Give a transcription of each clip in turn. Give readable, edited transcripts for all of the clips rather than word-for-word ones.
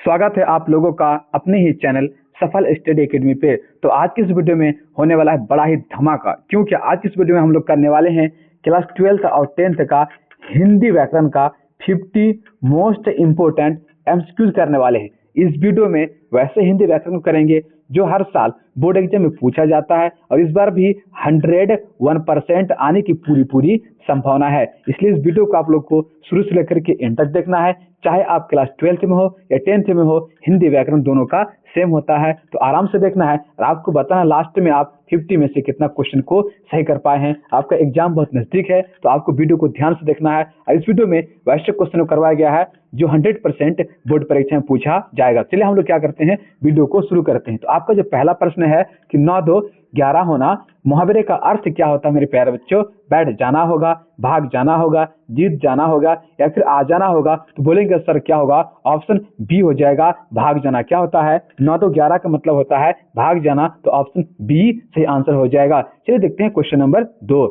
स्वागत है आप लोगों का अपने ही चैनल सफल स्टडी एकेडमी पे। तो आज की इस वीडियो में होने वाला है बड़ा ही धमाका, क्योंकि आज की इस वीडियो में हम लोग करने वाले हैं क्लास 12th और 10th का हिंदी व्याकरण का 50 मोस्ट इम्पोर्टेंट एमसीक्यूज करने वाले हैं। इस वीडियो में वैसे हिंदी व्याकरण करेंगे जो हर साल बोर्ड एग्जाम में पूछा जाता है और इस बार भी 101% आने की पूरी संभावना है। इसलिए इस वीडियो को आप लोग को शुरू से लेकर के एंड तक देखना है, चाहे आप क्लास 12th में हो या 10th में हो, हिंदी व्याकरण दोनों का सेम होता है। तो आराम से देखना है और आपको बताना लास्ट में आप 50 में से कितना क्वेश्चन को सही कर पाए हैं। आपका एग्जाम बहुत नजदीक है तो आपको वीडियो को ध्यान से देखना है। और इस वीडियो में वैसे क्वेश्चन करवाया गया है जो 100% बोर्ड परीक्षा में पूछा जाएगा। चलिए हम लोग क्या करते हैं, वीडियो को शुरू करते हैं। तो आपका जो पहला प्रश्न है कि 9 2 11 होना, मुहावरे का अर्थ क्या होता है मेरे प्यारे बच्चों? बैठ जाना होगा, भाग जाना होगा, जीत जाना होगा या फिर आ जाना होगा। तो बोलेंगे सर क्या होगा? ऑप्शन बी हो जाएगा, भाग जाना। क्या होता है? 9 2 11 का मतलब होता है भाग जाना, तो ऑप्शन बी सही आंसर हो जाएगा। चलिए देखते हैं क्वेश्चन नंबर 2।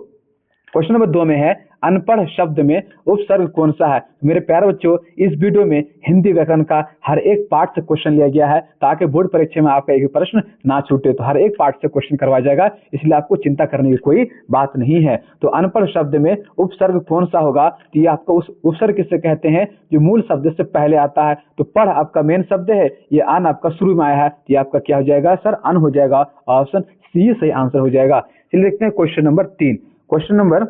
क्वेश्चन नंबर 2 में है अनपढ़ शब्द में उपसर्ग कौन सा है? मेरे प्यारे बच्चों, इस वीडियो में हिंदी व्याकरण का हर एक पार्ट से क्वेश्चन लिया गया है ताकि बोर्ड परीक्षा में आपका एक प्रश्न ना छूटे। तो हर एक पार्ट से क्वेश्चन करवाया जाएगा, इसलिए आपको चिंता करने की कोई बात नहीं है। तो अनपढ़ शब्द में उपसर्ग कौन सा होगा? तो ये आपका उस उपसर्ग किससे कहते हैं जो मूल शब्द से पहले आता है। तो पढ़ आपका मेन शब्द है, ये अन आपका शुरू में आया है, ये आपका क्या हो जाएगा सर? अन हो जाएगा। ऑप्शन सी सही आंसर हो जाएगा। चलिए देखते हैं क्वेश्चन नंबर 3। क्वेश्चन नंबर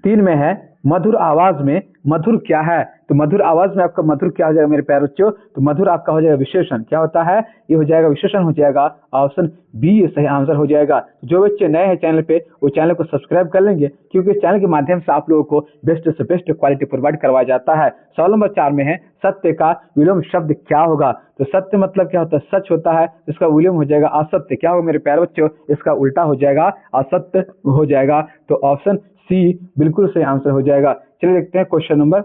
3 में है मधुर आवाज में मधुर क्या है? तो मधुर आवाज में आपका मधुर क्या हो जाएगा मेरे प्यारे बच्चों? तो मधुर आपका हो जाएगा विशेषण। क्या होता है? ये हो जाएगा विशेषण हो जाएगा। ऑप्शन बी सही आंसर हो जाएगा। जो बच्चे नए हैं चैनल पे वो चैनल को सब्सक्राइब कर लेंगे, क्योंकि चैनल के माध्यम से आप लोगों को बेस्ट से बेस्ट क्वालिटी प्रोवाइड करवाया जाता है। सवाल नंबर 4 में है सत्य का विलोम शब्द क्या होगा? तो सत्य मतलब क्या होता है? सच होता है, इसका विलोम हो जाएगा असत्य। क्या होगा मेरे प्यारे बच्चों? इसका उल्टा हो जाएगा असत्य हो जाएगा। तो ऑप्शन सी बिल्कुल सही आंसर हो जाएगा। चलिए देखते हैं क्वेश्चन नंबर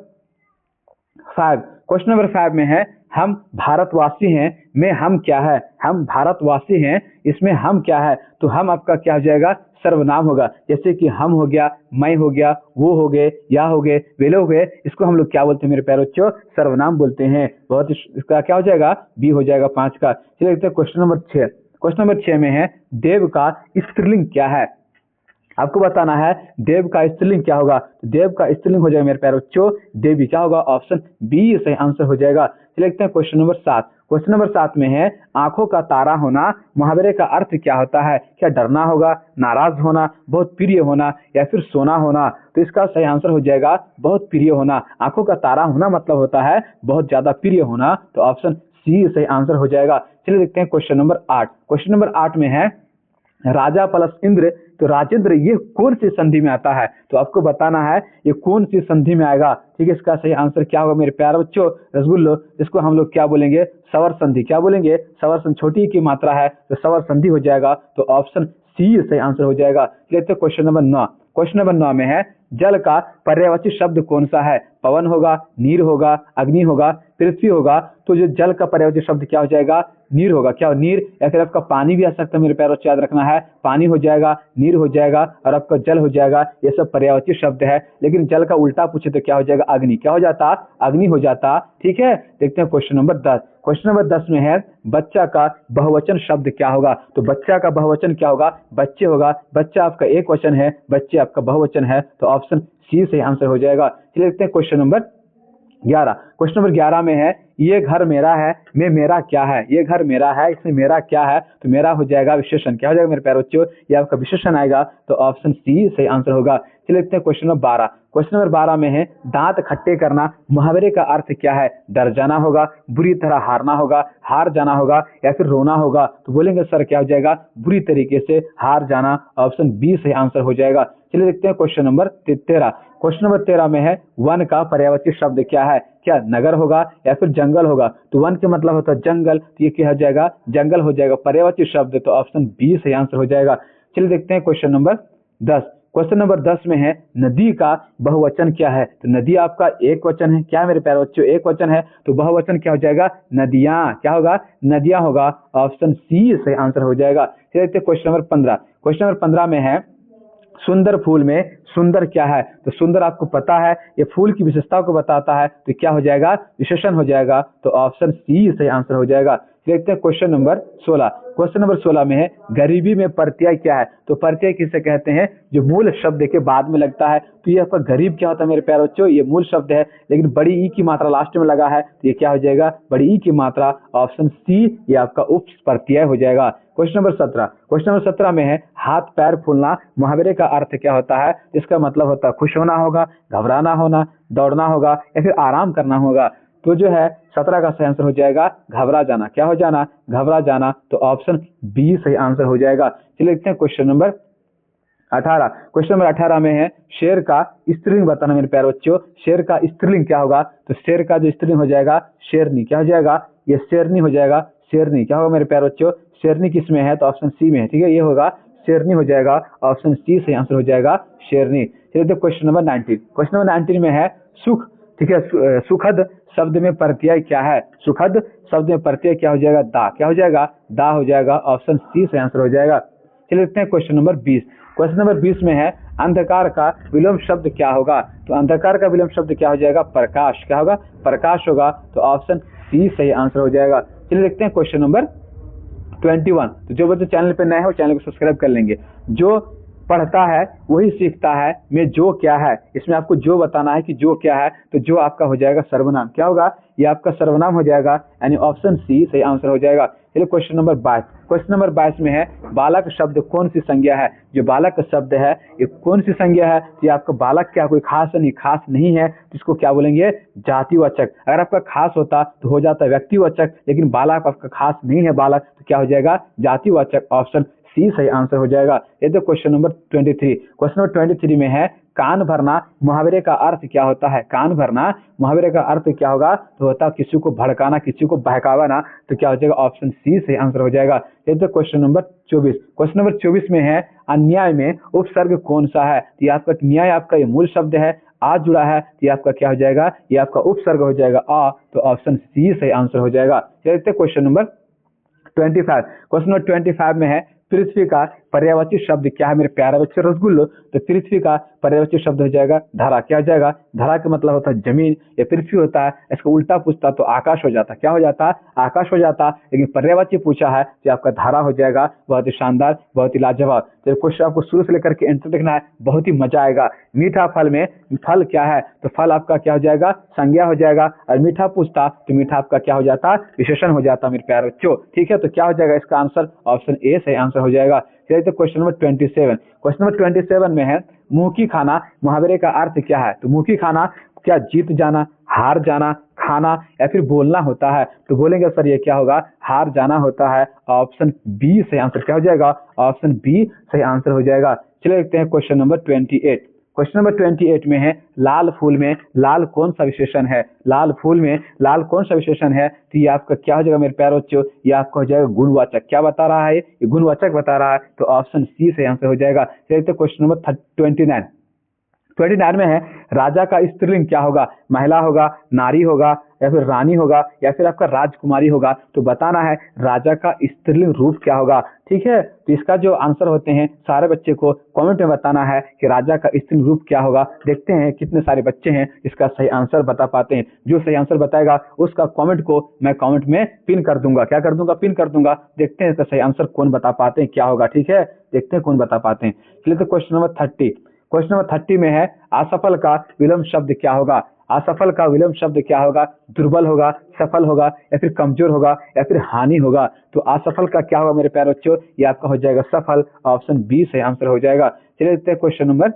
5। क्वेश्चन नंबर 5 में है हम भारतवासी हैं में हम क्या है? हम भारतवासी हैं, इसमें हम क्या है? तो हम आपका क्या हो जाएगा? सर्वनाम होगा। जैसे कि हम हो गया, मैं हो गया, वो हो गए, या हो गए, वे लोग हो गए, इसको हम लोग क्या बोलते हैं मेरे प्यारे बच्चों? सर्वनाम बोलते हैं। बहुत इसका क्या हो जाएगा? बी हो जाएगा 5 का। चलिए देखते हैं क्वेश्चन नंबर 6। क्वेश्चन नंबर 6 में है देव का स्त्रीलिंग क्या है? आपको बताना है देव का स्त्रीलिंग क्या होगा। तो देव का स्त्रीलिंग हो जाएगा मेरे प्यारे बच्चों देवी। क्या होगा? ऑप्शन बी सही आंसर हो जाएगा। चलिए देखते हैं क्वेश्चन नंबर 7। क्वेश्चन नंबर 7 में है आंखों का तारा होना, मुहावरे का अर्थ क्या होता है? क्या डरना होगा, नाराज होना, बहुत प्रिय होना या फिर सोना होना? तो इसका सही आंसर हो जाएगा बहुत प्रिय होना। आंखों का तारा होना मतलब होता है बहुत ज्यादा प्रिय होना। तो ऑप्शन सी सही आंसर हो जाएगा। चलिए देखते हैं क्वेश्चन नंबर 8। क्वेश्चन नंबर 8 में है राजा प्लस इंद्र, तो राजेंद्र ये कौन सी संधि में आता है? तो आपको बताना है ये कौन सी संधि में आएगा। ठीक है, इसका सही आंसर क्या होगा मेरे प्यारे बच्चों? रसगुल्लो, इसको हम लोग क्या बोलेंगे? सवर संधि। क्या बोलेंगे? सवर संधि। छोटी की मात्रा है तो सवर संधि हो जाएगा। तो ऑप्शन सी सही आंसर हो जाएगा। लेते क्वेश्चन नंबर 9। क्वेश्चन नंबर 9 में है जल का पर्यायवाची शब्द कौन सा है? पवन होगा, नीर होगा, अग्नि होगा, पृथ्वी होगा। तो जो जल का पर्यायवाची शब्द क्या हो जाएगा? नीर होगा। क्या हो? नीर, या फिर आपका पानी भी आ सकता है मेरे प्यारे बच्चों, याद रखना है। पानी हो जाएगा, नीर हो जाएगा और आपका जल हो जाएगा। ये सब पर्यायवाची शब्द है। लेकिन जल का उल्टा पूछे तो क्या हो जाएगा? अग्नि। क्या हो जाता? अग्नि हो जाता। ठीक है, देखते हैं क्वेश्चन नंबर 10। क्वेश्चन नंबर 10 में है बच्चा का बहुवचन शब्द क्या होगा? तो बच्चा का बहुवचन क्या होगा? बच्चे होगा। बच्चा आपका एक वचन है, बच्चे आपका बहुवचन है। तो ऑप्शन सी सही आंसर हो जाएगा। चलिए देखते हैं क्वेश्चन नंबर 11। क्वेश्चन नंबर 11 में है ये घर मेरा है में मेरा क्या है? ये घर मेरा है, इसमें मेरा क्या है? तो मेरा हो जाएगा विशेषण। क्या हो जाएगा मेरे प्यारे बच्चों? ये आपका विशेषण आएगा। तो ऑप्शन सी सही आंसर होगा। चलिए देखते हैं क्वेश्चन नंबर 12। क्वेश्चन नंबर 12 में है दांत खट्टे करना, मुहावरे का अर्थ क्या है? डर जाना होगा, बुरी तरह हारना होगा, हार जाना होगा या फिर रोना होगा। तो बोलेंगे सर क्या हो जाएगा? बुरी तरीके से हार जाना। ऑप्शन बी सही आंसर हो जाएगा। चलिए देखते हैं क्वेश्चन नंबर 13। क्वेश्चन नंबर 13 में है वन का पर्यायवाची शब्द क्या है? क्या नगर होगा या फिर जंगल होगा? तो वन के मतलब होता है जंगल, तो ये क्या हो जाएगा? जंगल हो जाएगा पर्यायवाची शब्द। तो ऑप्शन बी सही आंसर हो जाएगा। चलिए देखते हैं क्वेश्चन नंबर 10। क्वेश्चन नंबर 10 में है नदी का बहुवचन क्या है? तो नदी आपका एक वचन है। क्या मेरे प्यारे बच्चों? एक वचन है, तो बहुवचन क्या हो जाएगा? नदियां। क्या होगा? नदियां होगा। ऑप्शन सी सही आंसर हो जाएगा। चलिए देखते हैं क्वेश्चन नंबर 15। क्वेश्चन नंबर 15 में है सुंदर फूल में सुंदर क्या है, तो सुंदर आपको पता है ये फूल की विशेषताओं को बताता है, तो क्या हो जाएगा, विशेषण हो जाएगा। तो ऑप्शन सी सही आंसर हो जाएगा। देखते हैं क्वेश्चन नंबर 16। क्वेश्चन नंबर 16 में है गरीबी में प्रत्यय क्या है, तो प्रत्यय किसे कहते हैं, जो मूल शब्द के बाद में लगता है। तो ये आपका गरीब क्या होता है मेरे प्यारे बच्चों, ये मूल शब्द है लेकिन बड़ी ई की मात्रा लास्ट में लगा है, तो ये क्या हो जाएगा, बड़ी ई की मात्रा। ऑप्शन सी ये आपका उप प्रत्यय हो जाएगा। Question number 17। क्वेश्चन नंबर 17 में है हाथ पैर फूलना, मुहावरे का अर्थ क्या होता है, इसका मतलब होता है खुश होना होगा, घबराना होना, दौड़ना होगा या फिर आराम करना होगा। तो जो है 17 का सही आंसर हो जाएगा घबरा जाना। क्या हो जाना, घबरा जाना। तो ऑप्शन बी सही आंसर हो जाएगा। चलिए देखते हैं क्वेश्चन नंबर 18। क्वेश्चन नंबर 18 में है शेर का स्त्रीलिंग बताना मेरे प्यारे बच्चों। शेर का स्त्रीलिंग क्या होगा, तो शेर का जो स्त्रीलिंग हो जाएगा शेरनी। क्या हो जाएगा, ये शेरनी हो जाएगा। शेरनी क्या होगा मेरे प्यारे बच्चों, शेरनी किस में है, तो ऑप्शन सी में है। ठीक है, ये होगा शेरनी हो जाएगा। ऑप्शन सी सही आंसर हो जाएगा शेरनी। चलिए तो क्वेश्चन नंबर 19। क्वेश्चन नंबर 19 में है सुख। ठीक है, सुखद शब्द में प्रत्यय क्या है, सुखद शब्द में प्रत्यय क्या हो जाएगा, दा। क्या हो जाएगा, दा हो जाएगा। ऑप्शन सी सही आंसर हो जाएगा। चलिए देखते हैं क्वेश्चन नंबर 20। क्वेश्चन नंबर 20 में है अंधकार का विलोम शब्द क्या होगा, तो अंधकार का विलोम शब्द क्या हो जाएगा, प्रकाश। क्या होगा, प्रकाश होगा। तो ऑप्शन सी सही आंसर हो जाएगा। चलिए देखते हैं क्वेश्चन नंबर 21। तो जो बच्चे चैनल पे नए हैं वो चैनल को सब्सक्राइब कर लेंगे। जो पढ़ता है वही सीखता है, में जो क्या है, इसमें आपको जो बताना है कि जो क्या है, तो जो आपका हो जाएगा सर्वनाम। क्या होगा, ये आपका सर्वनाम हो जाएगा, यानी ऑप्शन सी सही आंसर हो जाएगा। चलिए क्वेश्चन नंबर 22। क्वेश्चन नंबर 22 में है बालक शब्द कौन सी संज्ञा है, जो बालक शब्द है ये कौन सी संज्ञा है, तो ये आपका बालक क्या कोई खास नहीं है, तो इसको क्या बोलेंगे, जातिवाचक। अगर आपका खास होता तो हो जाता व्यक्तिवाचक, लेकिन बालक आपका खास नहीं है बालक, तो क्या हो जाएगा, जातिवाचक। ऑप्शन सी सही आंसर हो जाएगा। ये तो क्वेश्चन नंबर 23। क्वेश्चन नंबर 23 में है कान भरना मुहावरे का अर्थ क्या होता है, कान भरना मुहावरे का अर्थ क्या होगा, तो होता है किसी को भड़काना, किसी को बहकावाना। तो क्या हो जाएगा, ऑप्शन सी सही आंसर हो जाएगा। ये तो क्वेश्चन नंबर 24। क्वेश्चन नंबर 24 में है अन्याय में उपसर्ग कौन सा है, तो ये आपका न्याय आपका ये मूल शब्द है, आ जुड़ा है, तो ये आपका क्या हो जाएगा, ये आपका उपसर्ग हो जाएगा आ। तो ऑप्शन सी सही आंसर हो जाएगा। चलिए क्वेश्चन नंबर 25। क्वेश्चन नंबर 25 में है पृथ्वी का पर्यायवाची शब्द क्या है मेरे प्यारे बच्चे रसगुल्लो, तो पृथ्वी का पर्यायवाची शब्द हो जाएगा धरा। क्या हो जाएगा, धरा का मतलब होता है जमीन, ये पृथ्वी होता है। इसका उल्टा पूछता तो आकाश हो जाता। क्या हो जाता, आकाश हो जाता, लेकिन पर्यायवाची पूछा है तो आपका धारा हो जाएगा। बहुत ही शानदार, बहुत ही लाजवाब। तो क्वेश्चन आपको शुरू से लेकर के एंड तक देखना है, बहुत ही मजा आएगा। मीठा फल में फल क्या है, तो फल आपका क्या हो जाएगा, संज्ञा हो जाएगा। और मीठा पूछता तो मीठा आपका क्या हो जाता, विशेषण हो जाता मेरे प्यारे बच्चों। ठीक है, तो क्या हो जाएगा इसका आंसर, ऑप्शन ए सही आंसर हो जाएगा। चलिए तो क्वेश्चन नंबर 27। क्वेश्चन नंबर 27 में है मुंह की खाना मुहावरे का अर्थ क्या है, तो मुंह की खाना क्या जीत जाना, हार जाना, खाना या फिर बोलना होता है, तो बोलेंगे सर ये क्या होगा, हार जाना होता है। ऑप्शन बी सही आंसर क्या हो जाएगा, ऑप्शन बी सही आंसर हो जाएगा। चलिए देखते हैं क्वेश्चन नंबर 28। क्वेश्चन नंबर 28 में है लाल फूल में लाल कौन सा विशेषण है, लाल फूल में लाल कौन सा विशेषण है, तो ये आपका क्या हो जाएगा मेरे प्यारे बच्चों, ये आपका हो जाएगा गुणवाचक। क्या बता रहा है, ये गुणवाचक बता रहा है। तो ऑप्शन सी से आंसर हो जाएगा। चलिए क्वेश्चन नंबर 29 में है राजा का स्त्रीलिंग क्या होगा, महिला होगा, नारी होगा या फिर रानी होगा या फिर आपका राजकुमारी होगा, तो बताना है राजा का स्त्रीलिंग रूप क्या होगा। ठीक है, तो इसका जो आंसर होते हैं सारे बच्चे को कमेंट में बताना है कि राजा का स्त्रीलिंग रूप क्या होगा। देखते हैं कितने सारे बच्चे हैं इसका सही आंसर बता पाते हैं। जो सही आंसर बताएगा उसका कमेंट को मैं कमेंट में पिन कर दूंगा। क्या कर दूंगा, पिन कर दूंगा। देखते हैं इसका सही आंसर कौन बता पाते हैं क्या होगा। ठीक है, देखते हैं कौन बता पाते हैं। चलिए तो क्वेश्चन नंबर 30। क्वेश्चन नंबर 30 में है असफल का विलोम शब्द क्या होगा, असफल का विलोम शब्द क्या होगा, दुर्बल होगा, सफल होगा या फिर कमजोर होगा या फिर हानि होगा। तो असफल का क्या होगा मेरे प्यारे बच्चों, ये आपका हो जाएगा सफल। ऑप्शन बी सही आंसर हो जाएगा। चलिए देखते हैं क्वेश्चन नंबर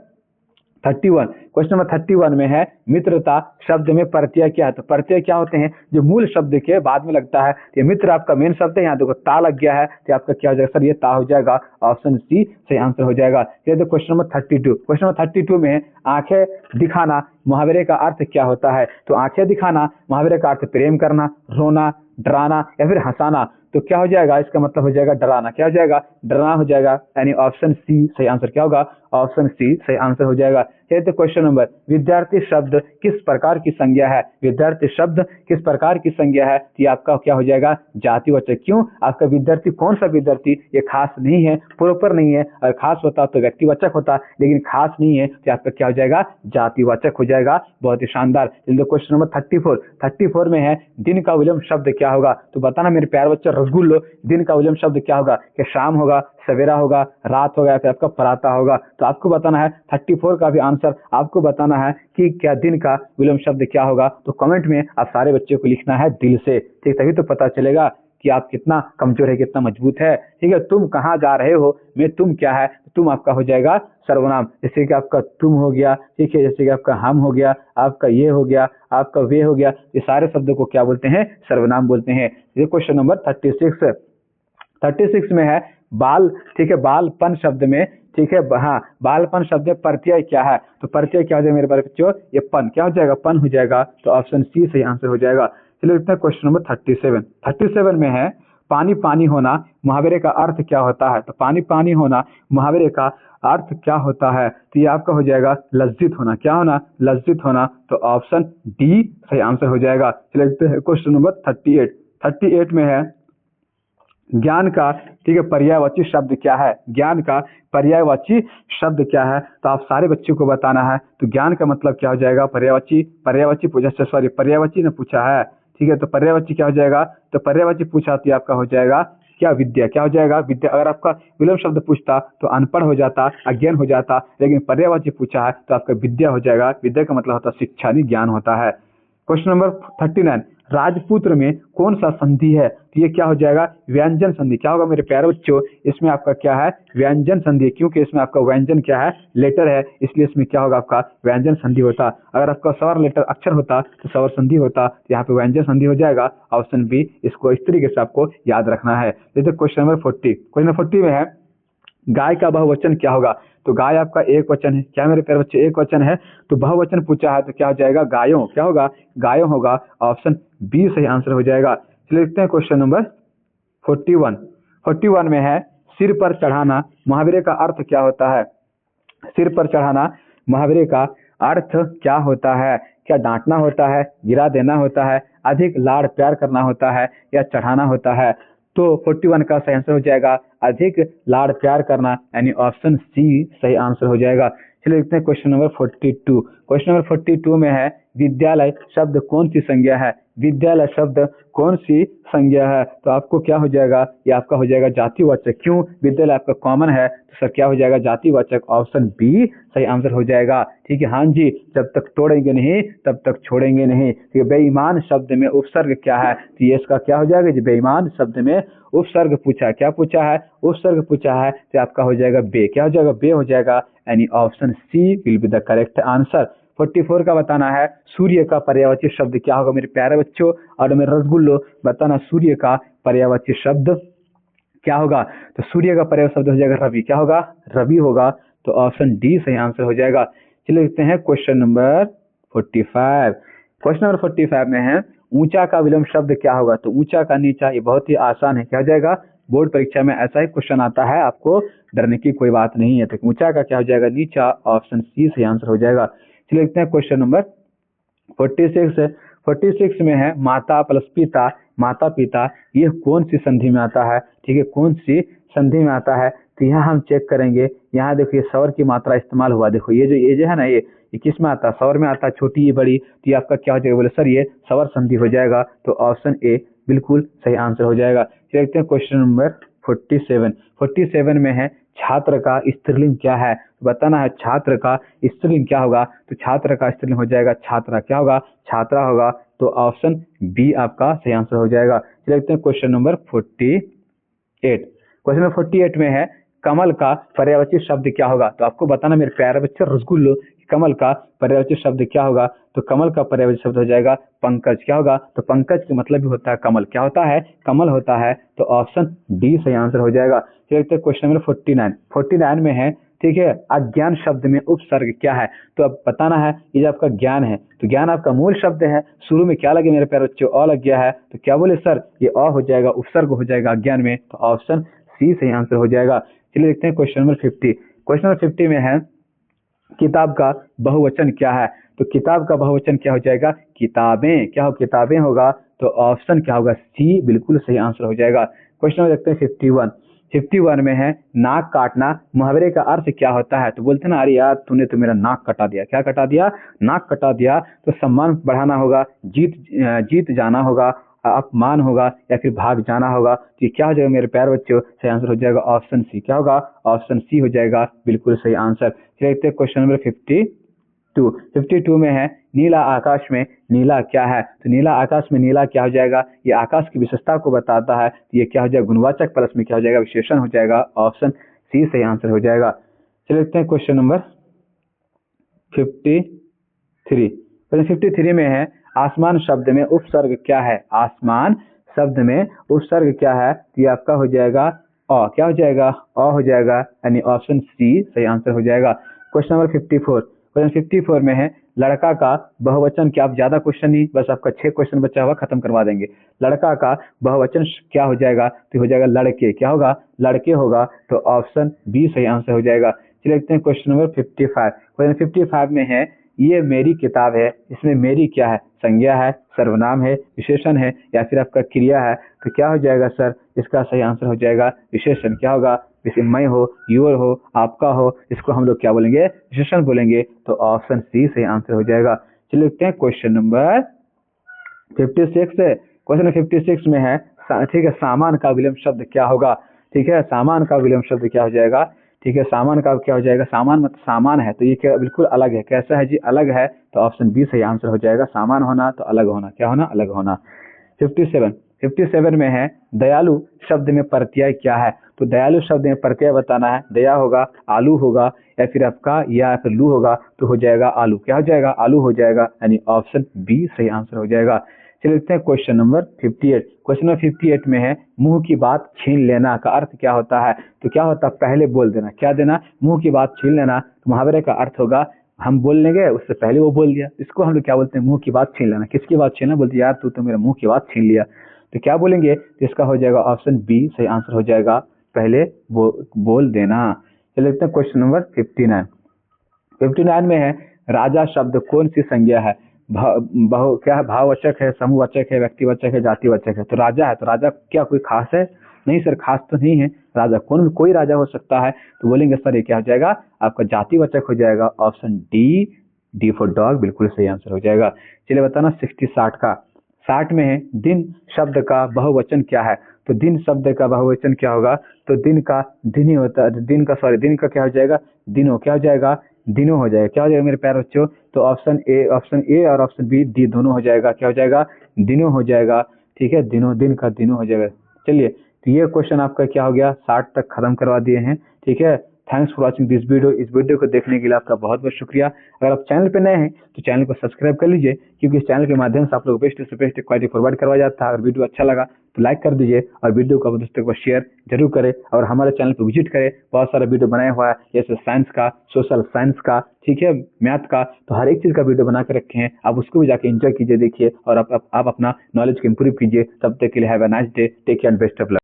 31। क्वेश्चन नंबर 31 में है मित्रता शब्द में प्रत्यय क्या है, तो प्रत्यय क्या होते हैं जो मूल शब्द के बाद में लगता है। ये मित्र आपका मेन शब्द है, यहाँ देखो ता लग गया है, तो आपका क्या हो जाएगा सर, ये ता हो जाएगा। ऑप्शन सी सही आंसर हो जाएगा। ये देखो क्वेश्चन नंबर 32। क्वेश्चन नंबर 32 में है आंखें दिखाना मुहावरे का अर्थ क्या होता है, तो आंखें दिखाना मुहावरे का अर्थ प्रेम करना, रोना, डराना या फिर हंसाना। तो क्या हो जाएगा, इसका मतलब हो जाएगा डराना। क्या हो जाएगा, डराना हो जाएगा, यानी ऑप्शन सी सही आंसर क्या होगा, ऑप्शन सी सही आंसर हो जाएगा। चलिए क्वेश्चन नंबर, विद्यार्थी शब्द किस प्रकार की संज्ञा है? विद्यार्थी शब्द किस प्रकार की संज्ञा है? ये आपका क्या हो जाएगा? जातिवाचक। क्यों? आपका विद्यार्थी कौन सा विद्यार्थी? ये खास नहीं है, प्रॉपर नहीं है। अगर खास होता तो व्यक्तिवाचक होता, लेकिन खास नहीं है तो आपका क्या हो जाएगा? जातिवाचक हो जाएगा। बहुत ही शानदार। क्वेश्चन नंबर 34 में है, दिन का विलोम शब्द क्या होगा? तो बताना मेरे प्यारे बच्चे रसगुल्लो, दिन का विलोम शब्द क्या होगा? कि शाम होगा, सवेरा होगा, रात होगा, या फिर आपका प्रातः होगा? तो आपको बताना है 34 का भी आंसर आपको बताना है कि क्या दिन का विलोम शब्द क्या होगा। तो कमेंट में आप सारे बच्चों को लिखना है दिल से, ठीक, तभी तो पता चलेगा कि आप कितना कमजोर है, कितना मजबूत है। ठीक है, तुम कहाँ जा रहे हो में तुम क्या है? तुम आपका हो जाएगा सर्वनाम। जैसे कि आपका तुम हो गया, ठीक है, जैसे कि आपका हम हो गया, आपका ये हो गया, आपका वे हो गया, ये सारे शब्दों को क्या बोलते हैं? सर्वनाम बोलते हैं। ये क्वेश्चन नंबर 36 में है, बाल, ठीक है, बालपन शब्द में, ठीक है, हाँ, बालपन शब्द में प्रत्यय क्या है? तो प्रत्यय क्या हो जाएगा मेरे बारे बच्चों? ये पन, क्या हो जाएगा? पन हो जाएगा। तो ऑप्शन सी सही आंसर हो जाएगा। चलिए इतना क्वेश्चन नंबर 37 में है, पानी पानी होना मुहावरे का अर्थ क्या होता है? तो पानी पानी होना मुहावरे का अर्थ क्या होता है? तो ये आपका हो जाएगा लज्जित होना। क्या होना? लज्जित होना। तो ऑप्शन डी सही आंसर हो जाएगा। चलिए क्वेश्चन नंबर 38 में है, ज्ञान का, ठीक है, पर्यायवाची शब्द क्या है? ज्ञान का पर्यायवाची शब्द क्या है? तो आप सारे बच्चों को बताना है। तो ज्ञान का मतलब क्या हो जाएगा? पर्यायवाची पूछा, सॉरी, पर्यायवाची ने पूछा है, ठीक है, तो पर्यायवाची क्या हो जाएगा? तो पर्यायवाची पूछा तो आपका हो जाएगा क्या? विद्या। क्या हो जाएगा? विद्या। अगर आपका विलोम शब्द पूछता तो अनपढ़ हो जाता, अज्ञान हो जाता, लेकिन पर्यायवाची पूछा है तो आपका विद्या हो जाएगा। विद्या का मतलब होता है शिक्षा, नहीं ज्ञान होता है। क्वेश्चन नंबर 39, राजपुत्र में कौन सा संधि है? तो ये क्या हो जाएगा? व्यंजन संधि। क्या होगा मेरे प्यारे बच्चों? इसमें आपका क्या है? व्यंजन संधि, क्योंकि इसमें आपका व्यंजन क्या है? लेटर है, इसलिए इसमें क्या होगा? आपका व्यंजन संधि होता। अगर आपका स्वर लेटर अक्षर होता तो स्वर संधि होता, तो यहाँ पे व्यंजन संधि हो जाएगा। ऑप्शन बी, इसको इस तरीके से आपको याद रखना है। जैसे क्वेश्चन नंबर 40 में है, गाय का बहुवचन क्या होगा? तो गाय आपका एक वचन है। क्या मेरे प्यारे बच्चे? एक वचन है। तो बहुवचन पूछा है तो क्या हो जाएगा? गायों। क्या होगा? गायों होगा। ऑप्शन बी सही आंसर हो जाएगा। चलिए देखते हैं क्वेश्चन नंबर 41 में है, सिर पर चढ़ाना मुहावरे का अर्थ क्या होता है? सिर पर चढ़ाना मुहावरे का अर्थ क्या होता है? क्या डांटना होता है, गिरा देना होता है, अधिक लाड़ प्यार करना होता है, या चढ़ाना होता है? तो 41 का सही आंसर हो जाएगा अधिक लाड़ प्यार करना, यानी ऑप्शन सी सही आंसर हो जाएगा। चलिए देखते हैं क्वेश्चन नंबर 42। क्वेश्चन नंबर 42 में है, विद्यालय शब्द कौन सी संज्ञा है? विद्यालय शब्द कौन सी संज्ञा है? तो आपको क्या हो जाएगा? ये आपका हो जाएगा जातिवाचक। क्यों? विद्यालय आपका कॉमन है, तो सर क्या हो जाएगा? जातिवाचक। ऑप्शन बी सही आंसर हो जाएगा। ठीक है, हाँ जी, जब तक तोड़ेंगे नहीं तब तक छोड़ेंगे नहीं। ठीक है, बेईमान शब्द में उपसर्ग क्या है? तो ये इसका क्या हो जाएगा? जी, बेईमान शब्द में उपसर्ग पूछा है। क्या पूछा है? उपसर्ग पूछा है, तो आपका हो जाएगा बे। क्या हो जाएगा? बे हो जाएगा, यानी option C will be the correct answer. 44 का बताना है, सूर्य का पर्यायवाची शब्द क्या होगा मेरे प्यारे बच्चों? और मेरे रसगुल्लो बताना, सूर्य का पर्यायवाची शब्द क्या होगा? तो सूर्य का पर्यायवाची शब्द हो जाएगा रवि। क्या होगा? रवि होगा। तो ऑप्शन डी सही आंसर हो जाएगा। चलिए देखते हैं क्वेश्चन नंबर 45। क्वेश्चन नंबर 45 में है, ऊंचा का विलोम शब्द क्या होगा? तो ऊंचा का नीचा, ये बहुत ही आसान है। क्या हो जाएगा? बोर्ड परीक्षा में ऐसा ही क्वेश्चन आता है, आपको डरने की कोई बात नहीं है। तो ऊंचा का क्या हो जाएगा? नीचा। ऑप्शन सी सही आंसर हो जाएगा। चलिए देखते हैं क्वेश्चन नंबर 46 में है, माता प्लस पिता, माता पिता, ये कौन सी संधि में आता है? ठीक है, कौन सी संधि में आता है? तो यहाँ हम चेक करेंगे। यहाँ देखिए स्वर की मात्रा इस्तेमाल हुआ। देखो ये जो है ना, ये किस में आता है? स्वर में आता है, छोटी ये बड़ी। तो ये आपका क्या हो जाएगा? बोले सर ये स्वर संधि हो जाएगा। तो ऑप्शन ए बिल्कुल सही आंसर हो जाएगा। देखते हैं क्वेश्चन नंबर 47 में है, छात्र का स्त्रीलिंग क्या है? बताना है छात्र का स्त्रीलिंग क्या होगा? तो छात्र का स्त्रीलिंग हो जाएगा छात्रा। क्या होगा? छात्रा होगा। तो ऑप्शन बी आपका सही आंसर हो जाएगा। चलिए देखते हैं क्वेश्चन नंबर 48। क्वेश्चन नंबर 48 में है, कमल का पर्यायवाची शब्द क्या होगा? तो आपको बताना मेरे प्यारे बच्चे रसगुल्लो, कमल का पर्यायवाची शब्द क्या होगा? तो कमल का पर्यायवाची शब्द हो जाएगा पंकज। क्या होगा? तो पंकज का मतलब भी होता है कमल। क्या होता है? कमल होता है। तो ऑप्शन डी सही आंसर हो जाएगा। देखते हैं क्वेश्चन नंबर 49 में है, ठीक है, अज्ञान शब्द में उपसर्ग क्या है? तो अब बताना है, ये जो आपका ज्ञान है, तो ज्ञान आपका मूल शब्द है, शुरू में क्या लगे मेरे प्यारे बच्चों? अ लग गया है। तो क्या बोले सर? ये अ हो जाएगा, उपसर्ग हो जाएगा अज्ञान में। तो ऑप्शन सी सही आंसर हो जाएगा। चलिए देखते हैं क्वेश्चन नंबर 50। क्वेश्चन नंबर 50 में है किताब का बहुवचन क्या है? तो किताब का बहुवचन क्या हो जाएगा? किताबें। क्या हो? किताबें होगा। तो ऑप्शन क्या होगा? सी बिल्कुल सही आंसर हो जाएगा। क्वेश्चन नंबर देखते हैं 51। 51 में है नाक काटना मुहावरे का अर्थ क्या होता है? तो बोलते ना, अरे यार तूने तो मेरा नाक कटा दिया। क्या कटा दिया? नाक कटा दिया। तो सम्मान बढ़ाना होगा, जीत जाना होगा, अपमान होगा, या फिर भाग जाना होगा। तो ये क्या हो जाएगा मेरे प्यारे बच्चों? सही आंसर हो जाएगा ऑप्शन सी। क्या होगा? ऑप्शन सी हो जाएगा बिल्कुल सही आंसर। चलिए देखते हैं क्वेश्चन नंबर 52। 52 में है नीला आकाश में नीला क्या है? तो नीला आकाश में नीला क्या हो जाएगा? ये आकाश की विशेषता को बताता है। तो ये क्या हो जाएगा? गुणवाचक प्लस में क्या हो जाएगा? विशेषण हो जाएगा। ऑप्शन सी सही आंसर हो जाएगा। चलिए देखते हैं क्वेश्चन नंबर 53। क्वेश्चन 53 में है आसमान शब्द में उपसर्ग क्या है? आसमान शब्द में उपसर्ग क्या है? तो ये आपका हो जाएगा अ। क्या हो जाएगा? अ हो जाएगा, यानी ऑप्शन सी सही आंसर हो जाएगा। Question number 54। क्वेश्चन 54 में है लड़का का बहुवचन क्या? आप ज्यादा क्वेश्चन नहीं, बस आपका 6 क्वेश्चन बचा हुआ, खत्म करवा देंगे। लड़का का बहुवचन क्या हो जाएगा? तो हो जाएगा लड़के। क्या होगा? लड़के होगा। तो ऑप्शन बी सही आंसर हो जाएगा। चलिए देखते हैं क्वेश्चन नंबर 55। क्वेश्चन 55 में है ये मेरी किताब है। इसमें मेरी क्या है? संज्ञा है, सर्वनाम है, विशेषण है, या फिर आपका क्रिया है। तो क्या हो जाएगा सर? इसका सही आंसर हो जाएगा विशेषण। क्या होगा? जैसे मैं हो, योर हो, आपका हो, इसको हम लोग क्या बोलेंगे? विशेषण बोलेंगे। तो ऑप्शन सी सही आंसर हो जाएगा। चलिए देखते हैं क्वेश्चन नंबर 56 है। क्वेश्चन 56 में है ठीक है, सामान का विलोम शब्द क्या होगा? ठीक है, सामान का विलोम शब्द क्या हो जाएगा? ठीक है, सामान का क्या हो जाएगा? सामान मतलब सामान है, तो ये क्या बिल्कुल अलग है। कैसा है जी? अलग है। तो ऑप्शन बी सही आंसर हो जाएगा। सामान होना तो अलग होना। क्या होना? अलग होना। 57 में है दयालु शब्द में प्रत्यय क्या है? तो दयालु शब्द में प्रत्यय बताना है। दया होगा, आलू होगा, या फिर आपका या फिर लू होगा। तो हो जाएगा आलू। क्या हो जाएगा? आलू हो जाएगा, यानी ऑप्शन बी सही आंसर हो जाएगा। चलिए देखते हैं क्वेश्चन नंबर 58। क्वेश्चन नंबर 58 में है मुंह की बात छीन लेना का अर्थ क्या होता है? तो क्या होता है? पहले बोल देना। क्या देना? मुंह की बात छीन लेना। तो मुहावरे का अर्थ होगा हम बोल लेंगे, उससे पहले वो बोल दिया। इसको हम लोग क्या बोलते हैं? मुंह की बात छीन लेना। किसकी बात छीनना? बोलते यार तू तो मेरा मुंह की बात छीन लिया। तो क्या बोलेंगे? तो इसका हो जाएगा ऑप्शन बी सही आंसर हो जाएगा, पहले बोल देना। चलिए देखते हैं क्वेश्चन नंबर 59। 59 में है राजा शब्द कौन सी संज्ञा है? बहु क्या है? भाववाचक है, समूहवाचक है, व्यक्तिवाचक है, जातिवाचक है। तो राजा है, तो राजा क्या कोई खास है? नहीं सर, खास तो नहीं है। राजा कोई राजा हो सकता है। तो बोलेंगे सर ये क्या हो जाएगा? आपका जातिवाचक हो जाएगा। ऑप्शन डी फॉर डॉग बिल्कुल सही आंसर हो जाएगा। चलिए बताना 60 का। 60 में है दिन शब्द का बहुवचन क्या है? तो दिन शब्द का बहुवचन क्या होगा? तो दिन का दिन ही होता है। दिन का क्या हो जाएगा? दिनों। क्या हो जाएगा? दिनों हो जाएगा। क्या हो जाएगा मेरे प्यारे बच्चों? तो ऑप्शन ए और ऑप्शन बी डी दोनों हो जाएगा। क्या हो जाएगा? दिनों हो जाएगा। ठीक है, दिनों, दिन का दिनों हो जाएगा। चलिए, तो ये क्वेश्चन आपका क्या हो गया? 60 तक खत्म करवा दिए हैं। ठीक है, thanks for watching this video. इस वीडियो को देखने के लिए आपका बहुत बहुत शुक्रिया। अगर आप चैनल पे नए हैं तो चैनल को सब्सक्राइब कर लीजिए, क्योंकि इस चैनल के माध्यम से आप लोग बेस्ट से बेस्ट क्वालिटी फॉरवर्ड करवाया जाता है। अगर वीडियो अच्छा लगा तो लाइक कर दीजिए, और वीडियो को अपने दोस्तों को शेयर जरूर करें, और हमारे चैनल पर विजिट करें। बहुत सारा वीडियो बनाया हुआ है, जैसे साइंस का, सोशल साइंस का, ठीक है, मैथ का, तो हर एक चीज़ का वीडियो बना कर रखे हैं। आप उसको भी जाके एंजॉय कीजिए, देखिए, और आप अपना नॉलेज को इंप्रूव कीजिए। तब तक के लिए have a nice day, take care and best of luck.